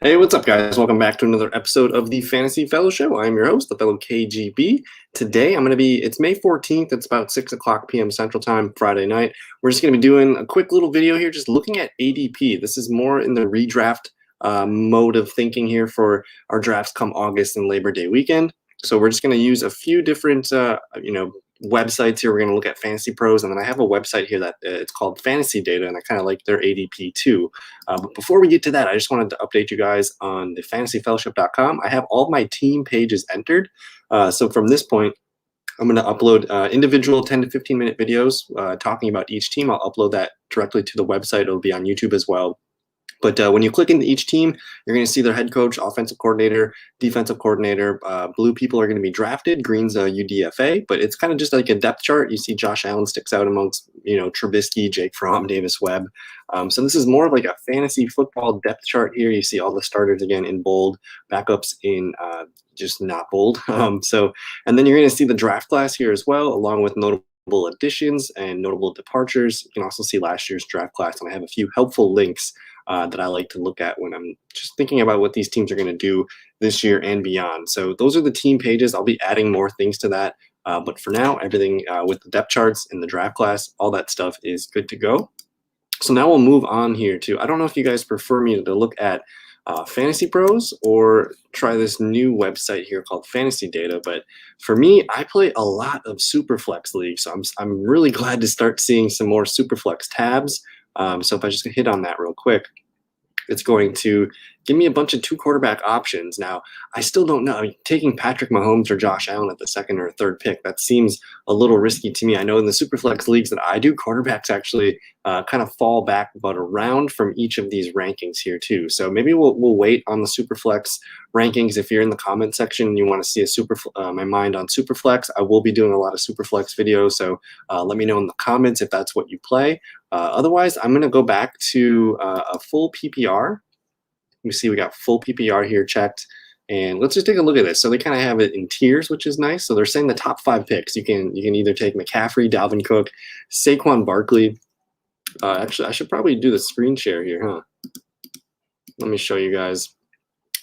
Hey, what's up, guys? Welcome back to another episode of the Fantasy Fellow Show. I'm your host, the fellow KGB. Today, it's May 14th. It's about 6 o'clock p.m. Central Time, Friday night. We're just going to be doing a quick little video here, just looking at ADP. This is more in the redraft mode of thinking here for our drafts come August and Labor Day weekend. So we're just going to use a few different, websites here. We're going to look at Fantasy Pros, and then I have a website here that it's called Fantasy Data, and I kind of like their ADP too. But before we get to that, I just wanted to update you guys on the fantasyfellowship.com. I have all my team pages entered. So from this point, I'm going to upload individual 10 to 15 minute videos talking about each team. I'll upload that directly to the website. It'll be on YouTube as well. But when you click into each team, you're going to see their head coach, offensive coordinator, defensive coordinator. Blue people are going to be drafted. Green's UDFA. But it's kind of just like a depth chart. You see Josh Allen sticks out amongst, Trubisky, Jake Fromm, Davis Webb. So this is more of like a fantasy football depth chart here. You see all the starters again in bold, backups in just not bold. And then you're going to see the draft class here as well, along with notable additions and notable departures. You can also see last year's draft class, and I have a few helpful links that I like to look at when I'm just thinking about what these teams are going to do this year and beyond. So those are the team pages. I'll be adding more things to that. But for now, everything with the depth charts and the draft class, all that stuff is good to go. So now we'll move on here to, I don't know if you guys prefer me to look at Fantasy Pros or try this new website here called Fantasy Data. But for me, I play a lot of Superflex leagues. So I'm really glad to start seeing some more Superflex tabs. So if I just hit on that real quick, it's going to give me a bunch of 2 quarterback options. Now, I still don't know. Taking Patrick Mahomes or Josh Allen at the 2nd or 3rd pick, that seems a little risky to me. I know in the Superflex leagues that I do, quarterbacks actually kind of fall back about a round from each of these rankings here too. So maybe we'll wait on the Superflex rankings. If you're in the comment section and you want to see my mind on Superflex, I will be doing a lot of Superflex videos. So let me know in the comments if that's what you play. Otherwise, I'm going to go back to a full PPR. You see we got full PPR here checked. And let's just take a look at this. So they kind of have it in tiers, which is nice. So they're saying the top 5 picks. You can either take McCaffrey, Dalvin Cook, Saquon Barkley. Actually, I should probably do the screen share here, huh? Let me show you guys.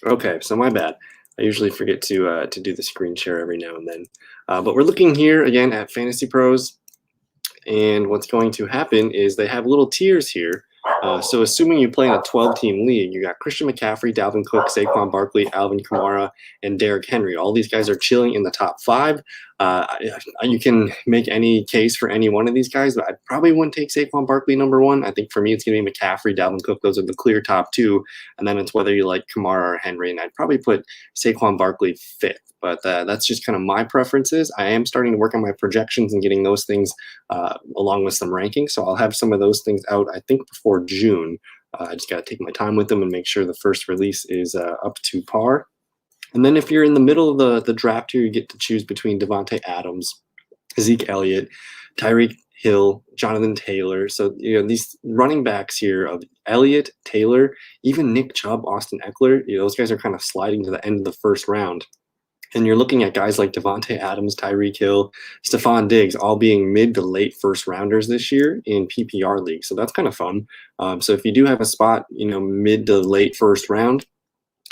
Okay, so my bad. I usually forget to do the screen share every now and then. But we're looking here again at Fantasy Pros. And what's going to happen is they have little tiers here. So assuming you play in a 12-team league, you got Christian McCaffrey, Dalvin Cook, Saquon Barkley, Alvin Kamara, and Derrick Henry. All these guys are chilling in the top 5. You can make any case for any one of these guys, but I probably wouldn't take Saquon Barkley number 1. I think for me it's going to be McCaffrey, Dalvin Cook. Those are the clear top 2. And then it's whether you like Kamara or Henry. And I'd probably put Saquon Barkley 5th. But that's just kind of my preferences. I am starting to work on my projections and getting those things along with some rankings. So I'll have some of those things out, I think, before June. I just got to take my time with them and make sure the first release is up to par. And then if you're in the middle of the draft here, you get to choose between Devontae Adams, Zeke Elliott, Tyreek Hill, Jonathan Taylor. So, these running backs here of Elliott, Taylor, even Nick Chubb, Austin Eckler, those guys are kind of sliding to the end of the first round. And you're looking at guys like Devontae Adams, Tyreek Hill, Stephon Diggs, all being mid to late first rounders this year in PPR leagues. So that's kind of fun. So if you do have a spot, mid to late first round,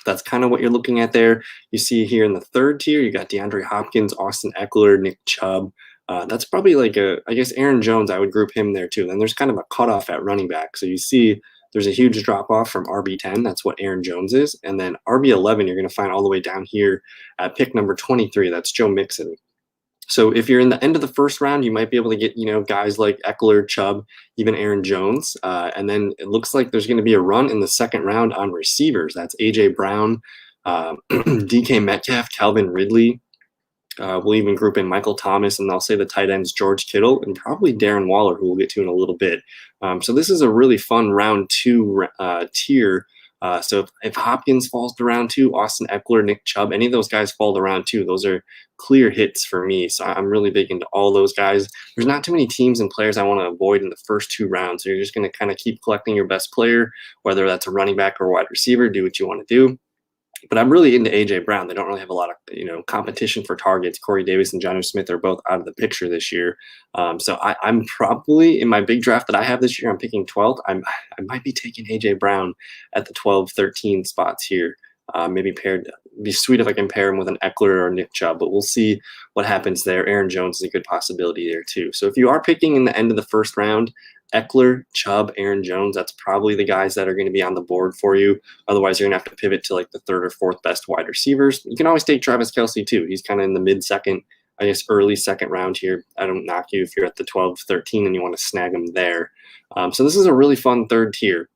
that's kind of what you're looking at there. You see here in the 3rd tier, you got DeAndre Hopkins, Austin Eckler, Nick Chubb. That's probably like I guess Aaron Jones, I would group him there too. Then there's kind of a cutoff at running back. So you see there's a huge drop off from RB10. That's what Aaron Jones is. And then RB11, you're going to find all the way down here at pick number 23. That's Joe Mixon. So if you're in the end of the first round, you might be able to get, guys like Eckler, Chubb, even Aaron Jones. And then it looks like there's going to be a run in the 2nd round on receivers. That's A.J. Brown, DK Metcalf, Calvin Ridley. We'll even group in Michael Thomas, and I'll say the tight ends George Kittle and probably Darren Waller, who we'll get to in a little bit. So this is a really fun round 2 tier. So if Hopkins falls to round 2, Austin Eckler, Nick Chubb, any of those guys fall to round 2, those are clear hits for me. So I'm really big into all those guys. There's not too many teams and players I want to avoid in the first 2 rounds. So you're just going to kind of keep collecting your best player, whether that's a running back or a wide receiver. Do what you want to do. But I'm really into A.J. Brown. They don't really have a lot of, competition for targets. Corey Davis and Jonnu Smith are both out of the picture this year. So I'm probably, in my big draft that I have this year, I'm picking 12th. I might be taking A.J. Brown at the 12, 13 spots here. Maybe paired. It'd be sweet if I can pair him with an Eckler or Nick Chubb, but we'll see what happens there. Aaron Jones is a good possibility there too. So if you are picking in the end of the first round, Eckler, Chubb, Aaron Jones, that's probably the guys that are going to be on the board for you. Otherwise, you're going to have to pivot to like the third or fourth best wide receivers. You can always take Travis Kelce too. He's kind of in the mid-second, I guess early second round here. I don't knock you if you're at the 12, 13 and you want to snag him there. So this is a really fun third tier.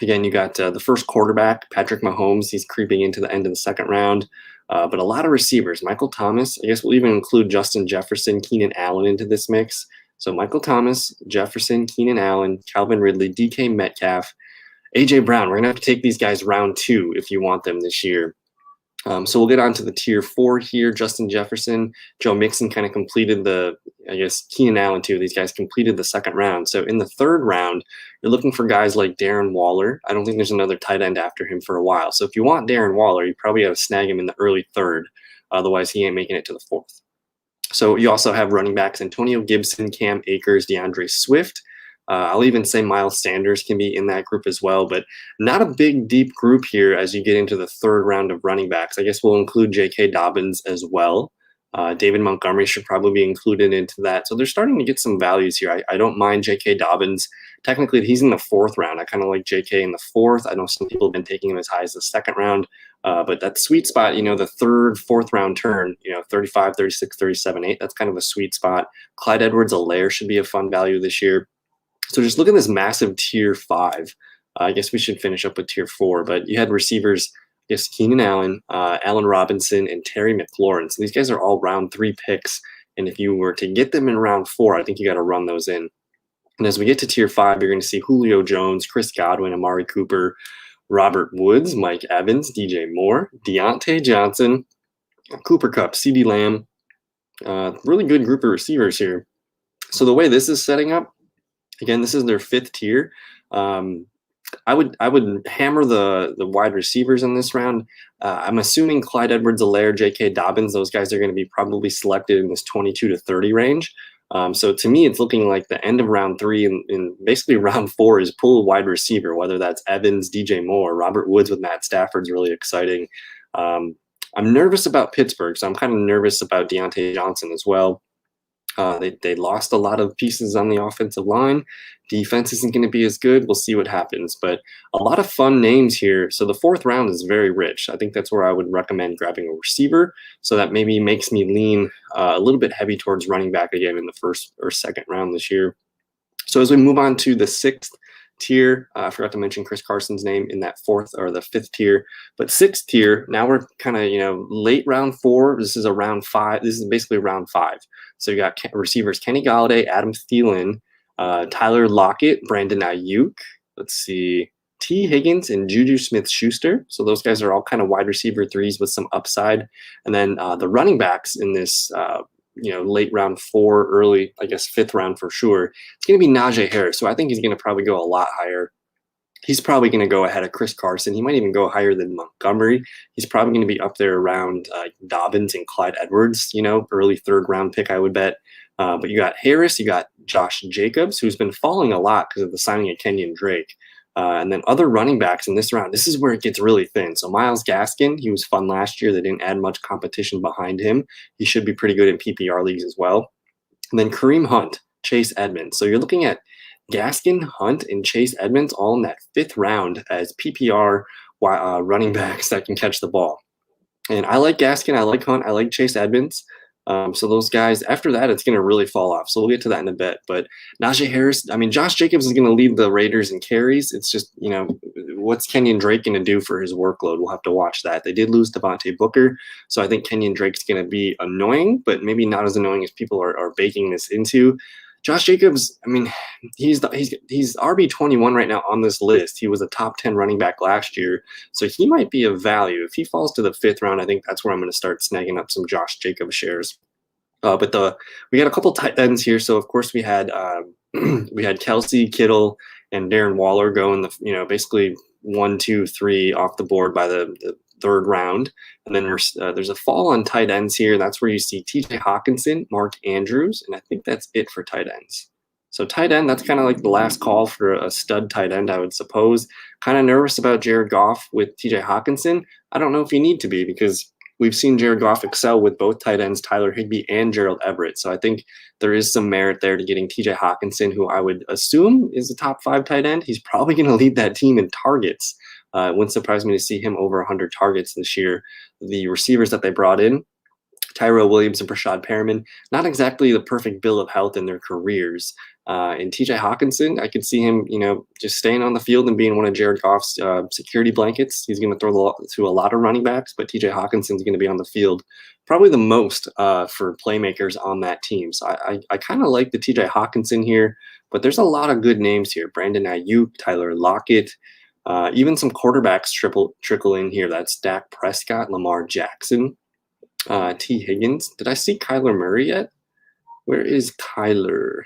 Again, you got the first quarterback, Patrick Mahomes. He's creeping into the end of the second round. But a lot of receivers. Michael Thomas. I guess we'll even include Justin Jefferson, Keenan Allen into this mix. So Michael Thomas, Jefferson, Keenan Allen, Calvin Ridley, DK Metcalf, A.J. Brown. We're going to have to take these guys round 2 if you want them this year. So we'll get on to the tier 4 here. Justin Jefferson, Joe Mixon kind of completed Keenan Allen too. These guys completed the second round. So in the third round, you're looking for guys like Darren Waller. I don't think there's another tight end after him for a while. So if you want Darren Waller, you probably have to snag him in the early third. Otherwise, he ain't making it to the fourth. So you also have running backs Antonio Gibson, Cam Akers, DeAndre Swift. I'll even say Miles Sanders can be in that group as well, but not a big, deep group here as you get into the third round of running backs. I guess we'll include J.K. Dobbins as well. David Montgomery should probably be included into that. So they're starting to get some values here. I don't mind J.K. Dobbins. Technically, he's in the fourth round. I kind of like J.K. in the fourth. I know some people have been taking him as high as the second round. But that sweet spot, the third, fourth round turn, 35, 36, 37, 8, that's kind of a sweet spot. Clyde Edwards-Helaire should be a fun value this year. So just look at this massive tier 5. I guess we should finish up with tier 4, but you had receivers, I guess Keenan Allen, Allen Robinson, and Terry McLaurin. So these guys are all round 3 picks. And if you were to get them in round 4, I think you got to run those in. And as we get to tier 5, you're going to see Julio Jones, Chris Godwin, Amari Cooper, Robert Woods, Mike Evans, DJ Moore, Deontay Johnson, Cooper Kupp, CeeDee Lamb. Really good group of receivers here. So the way this is setting up, again, this is their 5th tier. I would hammer the wide receivers in this round. I'm assuming Clyde Edwards-Helaire, J.K. Dobbins, those guys are going to be probably selected in this 22 to 30 range. So to me, it's looking like the end of round 3 and basically round 4 is pull a wide receiver, whether that's Evans, DJ Moore, Robert Woods with Matt Stafford's really exciting. I'm nervous about Pittsburgh, so I'm kind of nervous about Deontay Johnson as well. They lost a lot of pieces on the offensive line. Defense isn't going to be as good. We'll see what happens. But a lot of fun names here. So the 4th round is very rich. I think that's where I would recommend grabbing a receiver. So that maybe makes me lean a little bit heavy towards running back again in the 1st or 2nd round this year. So as we move on to the 6th tier, I forgot to mention Chris Carson's name in that 4th or the 5th tier, but 6th tier, now we're kind of, late round 4. This is a round 5. This is basically round 5. So you got receivers Kenny Galladay, Adam Thielen, Tyler Lockett, Brandon Ayuk. Let's see, T. Higgins and Juju Smith-Schuster. So those guys are all kind of wide receiver 3s with some upside. And then the running backs in this, late round 4, early, I guess 5th round for sure. It's going to be Najee Harris. So I think he's going to probably go a lot higher. He's probably going to go ahead of Chris Carson. He might even go higher than Montgomery. He's probably going to be up there around Dobbins and Clyde Edwards, early 3rd round pick, I would bet. But you got Harris, you got Josh Jacobs, who's been falling a lot because of the signing of Kenyon Drake. And then other running backs in this round, this is where it gets really thin. So Myles Gaskin, he was fun last year. They didn't add much competition behind him. He should be pretty good in PPR leagues as well. And then Kareem Hunt, Chase Edmonds. So you're looking at Gaskin, Hunt, and Chase Edmonds all in that 5th round as PPR running backs that can catch the ball. And I like Gaskin, I like Hunt, I like Chase Edmonds. So those guys, after that, it's going to really fall off. So we'll get to that in a bit. But Najee Harris, Josh Jacobs is going to lead the Raiders in carries. It's just, what's Kenyon Drake going to do for his workload? We'll have to watch that. They did lose Devontae Booker. So I think Kenyon Drake's going to be annoying, but maybe not as annoying as people are baking this into. Josh Jacobs, he's RB21 right now on this list. He was a top 10 running back last year, so he might be of value. If he falls to the 5th round, I think that's where I'm going to start snagging up some Josh Jacobs shares. But we got a couple tight ends here. So of course we had Kelce, Kittle, and Darren Waller go in the basically 1, 2, 3 off the board by the 3rd round. And then there's a fall on tight ends here. That's where you see TJ Hawkinson, Mark Andrews, and I think that's it for tight ends. So tight end, that's kind of like the last call for a stud tight end, I would suppose. Kind of nervous about Jared Goff with TJ Hawkinson. I don't know if you need to be, because we've seen Jared Goff excel with both tight ends, Tyler Higbee and Gerald Everett. So I think there is some merit there to getting TJ Hawkinson, who I would assume is a top 5 tight end. He's probably going to lead that team in targets. It wouldn't surprise me to see him over 100 targets this year. The receivers that they brought in, Tyrell Williams and Brashad Perriman, not exactly the perfect bill of health in their careers. And TJ Hawkinson, I could see him, just staying on the field and being one of Jared Goff's security blankets. He's going to throw to a lot of running backs, but TJ Hawkinson's going to be on the field probably the most for playmakers on that team. So I kind of like the TJ Hawkinson here, but there's a lot of good names here. Brandon Ayuk, Tyler Lockett, even some quarterbacks trickle in here. That's Dak Prescott, Lamar Jackson, T. Higgins. Did I see Kyler Murray yet? Where is Kyler?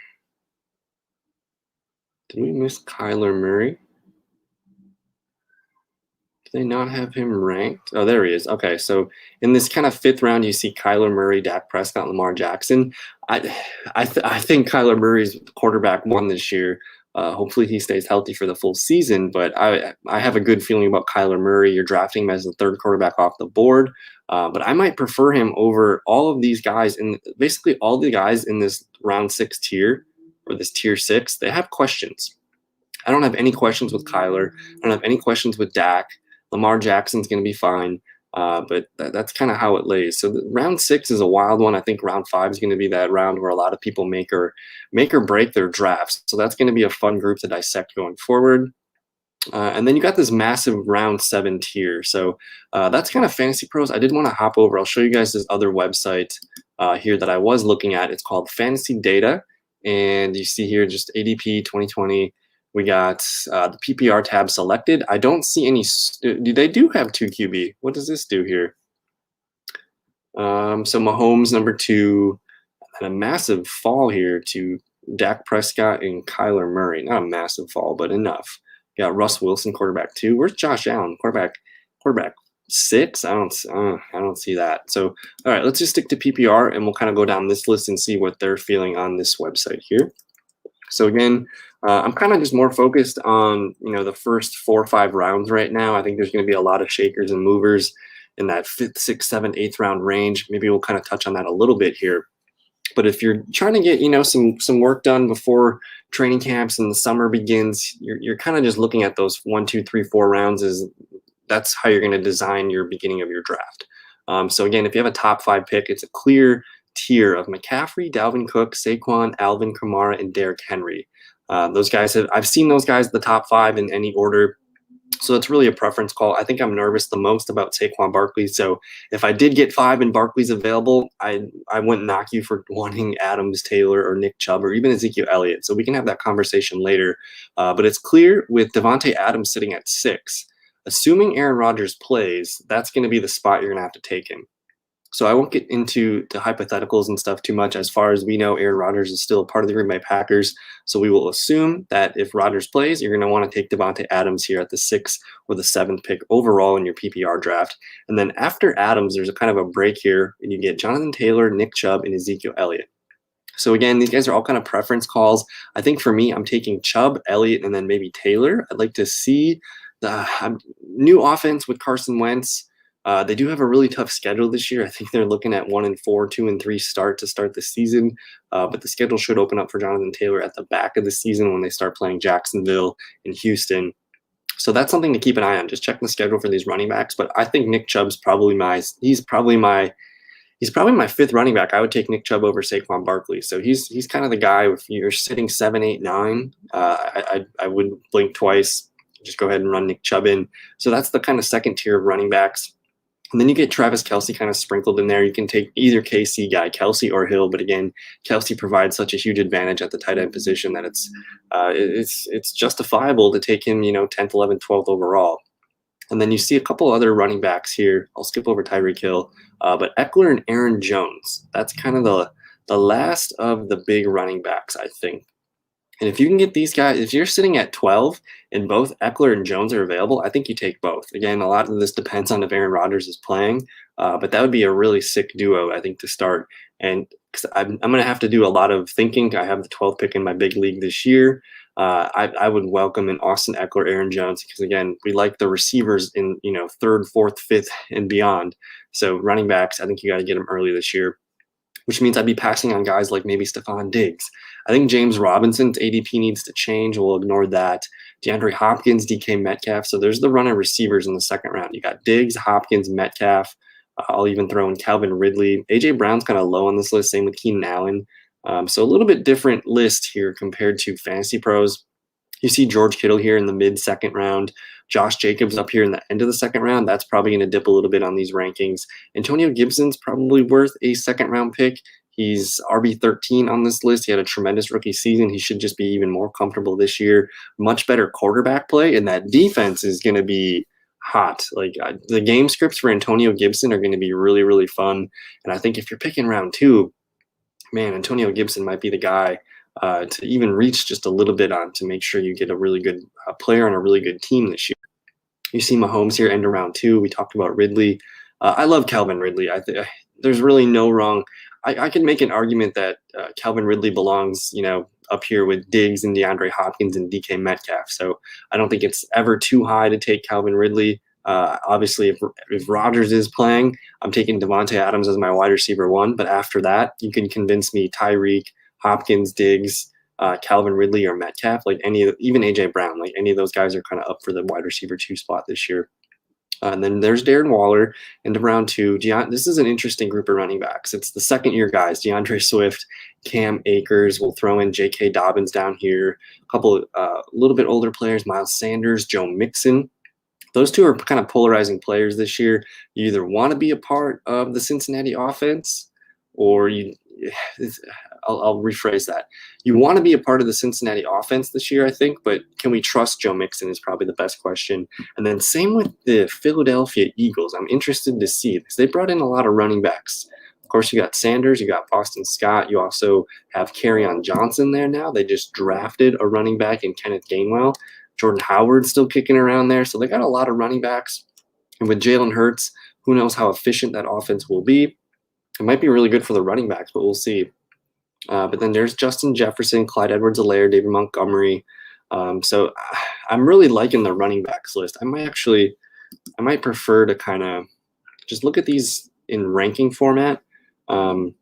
Did we miss Kyler Murray? Do they not have him ranked? Oh, there he is. Okay, so in this kind of 5th round, you see Kyler Murray, Dak Prescott, Lamar Jackson. I think Kyler Murray's quarterback 1 this year. Hopefully he stays healthy for the full season, but I have a good feeling about Kyler Murray. You're drafting him as the 3rd quarterback off the board, but I might prefer him over all of these guys, and basically all the guys in this round 6 tier, or this tier 6. They have questions. I don't have any questions with Kyler. I don't have any questions with Dak. Lamar Jackson's going to be fine, but that's kind of how it lays. So round 6 is a wild one. I think round 5 is going to be that round where a lot of people make or break their drafts. So that's going to be a fun group to dissect going forward. And then you got this massive round 7 tier. So that's kind of Fantasy Pros. I did want to hop over. I'll show you guys this other website here that I was looking at. It's called Fantasy Data. And you see here just ADP 2020. We got the PPR tab selected. I don't see any. They do have 2 QB. What does this do here? So Mahomes number 2, and a massive fall here to Dak Prescott and Kyler Murray. Not a massive fall, but enough. You got Russ Wilson, quarterback 2. Where's Josh Allen, quarterback 6? I don't see that. So all right, let's just stick to PPR, and we'll kind of go down this list and see what they're feeling on this website here. So again, I'm kind of just more focused on the first 4 or 5 rounds right now. I think there's going to be a lot of shakers and movers in that 5th, 6th, 7th, 8th round range. Maybe we'll kind of touch on that a little bit here. But if you're trying to get some work done before training camps and the summer begins, you're kind of just looking at those 1, 2, 3, 4 rounds. That's how you're going to design your beginning of your draft. So again, if you have a top 5 pick, it's a clear tier of McCaffrey, Dalvin Cook, Saquon, Alvin Kamara, and Derrick Henry. Those guys I've seen those guys the top 5 in any order. So it's really a preference call. I think I'm nervous the most about Saquon Barkley. So if I did get 5 and Barkley's available, I wouldn't knock you for wanting Adams, Taylor, or Nick Chubb, or even Ezekiel Elliott. So we can have that conversation later. But it's clear with Devontae Adams sitting at 6, assuming Aaron Rodgers plays, that's going to be the spot you're going to have to take him. So I won't get into hypotheticals and stuff too much. As far as we know, Aaron Rodgers is still a part of the Green Bay Packers. So we will assume that if Rodgers plays, you're going to want to take Devontae Adams here at the 6th or the 7th pick overall in your PPR draft. And then after Adams, there's a kind of a break here, and you get Jonathan Taylor, Nick Chubb, and Ezekiel Elliott. So again, these guys are all kind of preference calls. I think for me, I'm taking Chubb, Elliott, and then maybe Taylor. I'd like to see the new offense with Carson Wentz. They do have a really tough schedule this year. I think they're looking at 1-4, 2-3 start the season. But the schedule should open up for Jonathan Taylor at the back of the season when they start playing Jacksonville and Houston. So that's something to keep an eye on. Just check the schedule for these running backs. But I think Nick Chubb's probably my 5th running back. I would take Nick Chubb over Saquon Barkley. So he's kind of the guy. If you're sitting 7, 8, 9, I wouldn't blink twice. Just go ahead and run Nick Chubb in. So that's the kind of second tier of running backs. And then you get Travis Kelce kind of sprinkled in there. You can take either KC guy, Kelce or Hill. But again, Kelce provides such a huge advantage at the tight end position that it's justifiable to take him, 10th, 11th, 12th overall. And then you see a couple other running backs here. I'll skip over Tyreek Hill. But Eckler and Aaron Jones, that's kind of the last of the big running backs, I think. And if you can get these guys, if you're sitting at 12 and both Eckler and Jones are available, I think you take both. Again, a lot of this depends on if Aaron Rodgers is playing, but that would be a really sick duo, I think, to start. And because I'm going to have to do a lot of thinking. I have the 12th pick in my big league this year. I would welcome an Austin Eckler, Aaron Jones, because again, we like the receivers in third, fourth, fifth, and beyond. So running backs, I think you got to get them early this year, which means I'd be passing on guys like maybe Stephon Diggs. I think James Robinson's ADP needs to change. We'll ignore that. DeAndre Hopkins, DK Metcalf. So there's the running receivers in the second round. You got Diggs, Hopkins, Metcalf. I'll even throw in Calvin Ridley. AJ Brown's kind of low on this list. Same with Keenan Allen. So a little bit different list here compared to Fantasy Pros. You see George Kittle here in the mid-second round. Josh Jacobs up here in the end of the second round. That's probably going to dip a little bit on these rankings. Antonio Gibson's probably worth a second-round pick. He's RB13 on this list. He had a tremendous rookie season. He should just be even more comfortable this year. Much better quarterback play, and that defense is going to be hot. Like the game scripts for Antonio Gibson are going to be really, really fun. And I think if you're picking round 2, man, Antonio Gibson might be the guy to even reach just a little bit on to make sure you get a really good player on a really good team this year. You see Mahomes here end of round 2. We talked about Ridley. I love Calvin Ridley. There's really no wrong. I can make an argument that Calvin Ridley belongs, up here with Diggs and DeAndre Hopkins and DK Metcalf. So I don't think it's ever too high to take Calvin Ridley. Obviously, if Rodgers is playing, I'm taking Devontae Adams as my wide receiver 1. But after that, you can convince me Tyreek, Hopkins, Diggs, Calvin Ridley, or Metcalf, even AJ Brown, like any of those guys are kind of up for the wide receiver 2 spot this year. And then there's Darren Waller into round 2. This is an interesting group of running backs. It's the second-year guys, DeAndre Swift, Cam Akers. We'll throw in J.K. Dobbins down here. A couple a little bit older players, Miles Sanders, Joe Mixon. Those two are kind of polarizing players this year. You either want to be a part of the Cincinnati offense or I'll rephrase that. You want to be a part of the Cincinnati offense this year, I think, but can we trust Joe Mixon is probably the best question. And then same with the Philadelphia Eagles. I'm interested to see because they brought in a lot of running backs. Of course, you got Sanders, you got Boston Scott. You also have Kerryon Johnson there now. They just drafted a running back in Kenneth Gainwell. Jordan Howard's still kicking around there. So they got a lot of running backs. And with Jalen Hurts, who knows how efficient that offense will be. It might be really good for the running backs, but we'll see. But then there's Justin Jefferson, Clyde Edwards-Helaire, David Montgomery. So I'm really liking the running backs list. I might prefer to kind of just look at these in ranking format. Clyde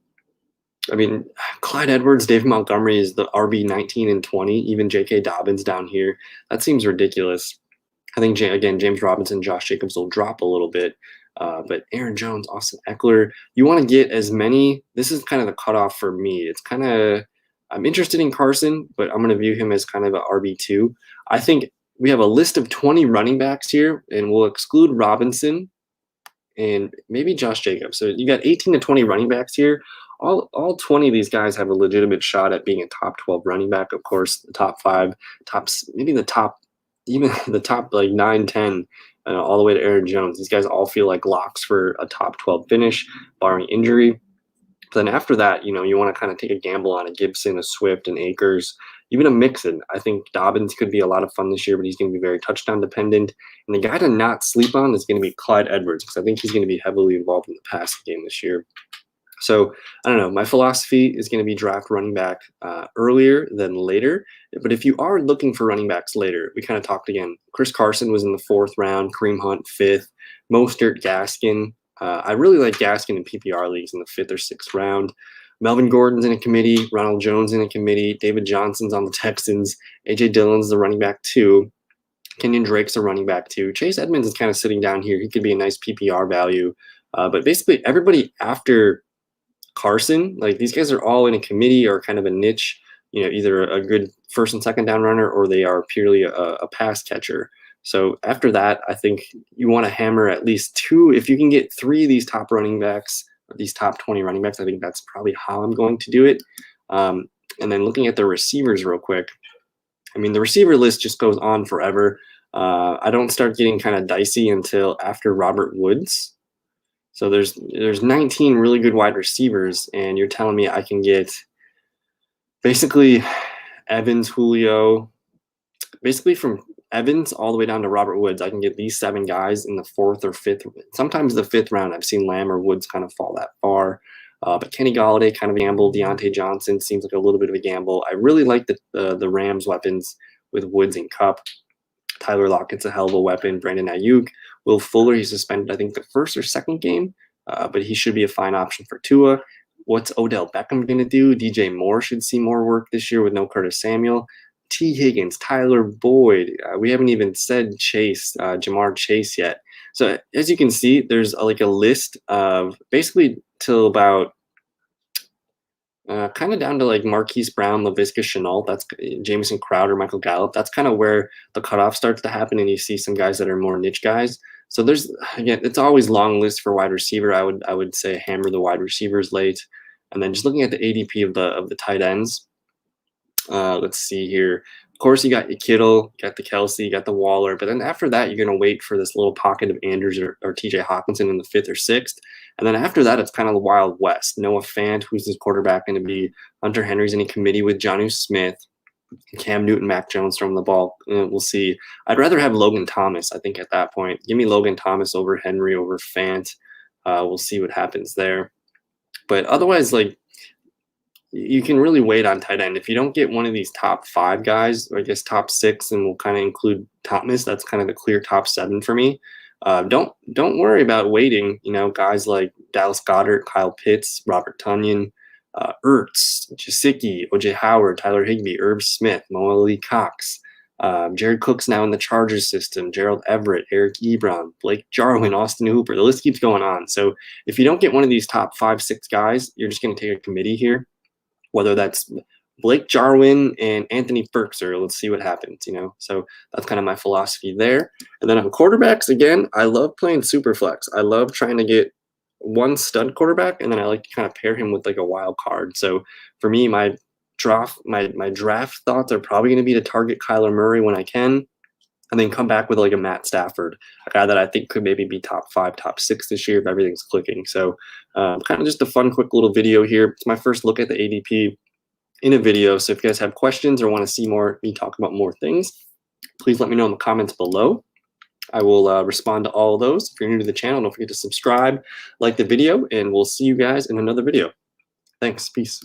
Edwards, David Montgomery is the RB 19 and 20, even J.K. Dobbins down here. That seems ridiculous. I think, again, James Robinson, Josh Jacobs will drop a little bit. But Aaron Jones, Austin Eckler, you want to get as many. This is kind of the cutoff for me. I'm interested in Carson, but I'm going to view him as kind of an RB2. I think we have a list of 20 running backs here, and we'll exclude Robinson and maybe Josh Jacobs. So you got 18 to 20 running backs here. All 20 of these guys have a legitimate shot at being a top 12 running back. Of course, the top 5, even the top like 9, 10. All the way to Aaron Jones. These guys all feel like locks for a top 12 finish, barring injury. But then after that, you want to kind of take a gamble on a Gibson, a Swift, an Akers, even a Mixon. I think Dobbins could be a lot of fun this year, but he's going to be very touchdown dependent. And the guy to not sleep on is going to be Clyde Edwards, because I think he's going to be heavily involved in the passing game this year. So I don't know. My philosophy is going to be draft running back earlier than later. But if you are looking for running backs later, we kind of talked again. Chris Carson was in the 4th round, Kareem Hunt 5th, Mostert, Gaskin. I really like Gaskin in PPR leagues in the 5th or 6th round. Melvin Gordon's in a committee, Ronald Jones in a committee, David Johnson's on the Texans, A.J. Dillon's the running back 2. Kenyon Drake's a running back 2. Chase Edmonds is kind of sitting down here. He could be a nice PPR value. But basically everybody after Carson, like these guys are all in a committee or kind of a niche, either a good first and second down runner or they are purely a pass catcher. So after that, I think you want to hammer at least 2. If you can get 3 of these top running backs, or these top 20 running backs, I think that's probably how I'm going to do it. And then looking at the receivers real quick, the receiver list just goes on forever. I don't start getting kind of dicey until after Robert Woods. So there's 19 really good wide receivers, and you're telling me I can get basically Evans, Julio, basically from Evans all the way down to Robert Woods. I can get these 7 guys in the 4th or 5th, sometimes the 5th round. I've seen Lamb or Woods kind of fall that far. But Kenny Golladay, kind of a gamble. Deontay Johnson seems like a little bit of a gamble. I really like the Rams' weapons with Woods and Kupp. Tyler Lockett's a hell of a weapon. Brandon Ayuk. Will Fuller, he's suspended, I think, the 1st or 2nd game. But he should be a fine option for Tua. What's Odell Beckham going to do? DJ Moore should see more work this year with no Curtis Samuel. T. Higgins, Tyler Boyd. We haven't even said Chase, Jamar Chase yet. So as you can see, there's like a list of basically till about kind of down to like Marquise Brown, Laviska Shenault. That's Jamison Crowder, Michael Gallup. That's kind of where the cutoff starts to happen, and you see some guys that are more niche guys. So there's, again, it's always long list for wide receiver. I would say hammer the wide receivers late, and then just looking at the ADP of the tight ends. Let's see here. Of course, you got your Kittle, you got the Kelsey, you got the Waller, but then after that, you're going to wait for this little pocket of Andrews or TJ Hawkinson in the 5th or 6th. And then after that, it's kind of the Wild West. Noah Fant, who's his quarterback going to be? Hunter Henry's in a committee with Jonnu Smith. Cam Newton, Mac Jones throwing the ball. We'll see. I'd rather have Logan Thomas, I think, at that point. Give me Logan Thomas over Henry, over Fant. We'll see what happens there. But otherwise, like, you can really wait on tight end. If you don't get one of these top 5 guys, or I guess top 6, and we'll kind of include Thomas, that's kind of the clear top 7 for me. Don't worry about waiting. You know, guys like Dallas Goedert, Kyle Pitts, Robert Tonyan, Ertz, Gesicki, OJ Howard, Tyler Higbee, Irv Smith, Mo Ali Cox, Jared Cook's now in the Chargers system, Gerald Everett, Eric Ebron, Blake Jarwin, Austin Hooper. The list keeps going on. So if you don't get one of these top 5, 6 guys, you're just going to take a committee here. Whether that's Blake Jarwin and Anthony Firkser, let's see what happens, you know. So that's kind of my philosophy there. And then on quarterbacks, again, I love playing super flex. I love trying to get one stud quarterback, and then I like to kind of pair him with like a wild card. So for me, my draft thoughts are probably going to be to target Kyler Murray when I can, and then come back with like a Matt Stafford, a guy that I think could maybe be top 5, top 6 this year if everything's clicking. So kind of just a fun, quick little video here. It's my first look at the ADP in a video. So if you guys have questions or want to see me talk about more things, please let me know in the comments below. I will respond to all of those. If you're new to the channel, don't forget to subscribe, like the video, and we'll see you guys in another video. Thanks. Peace.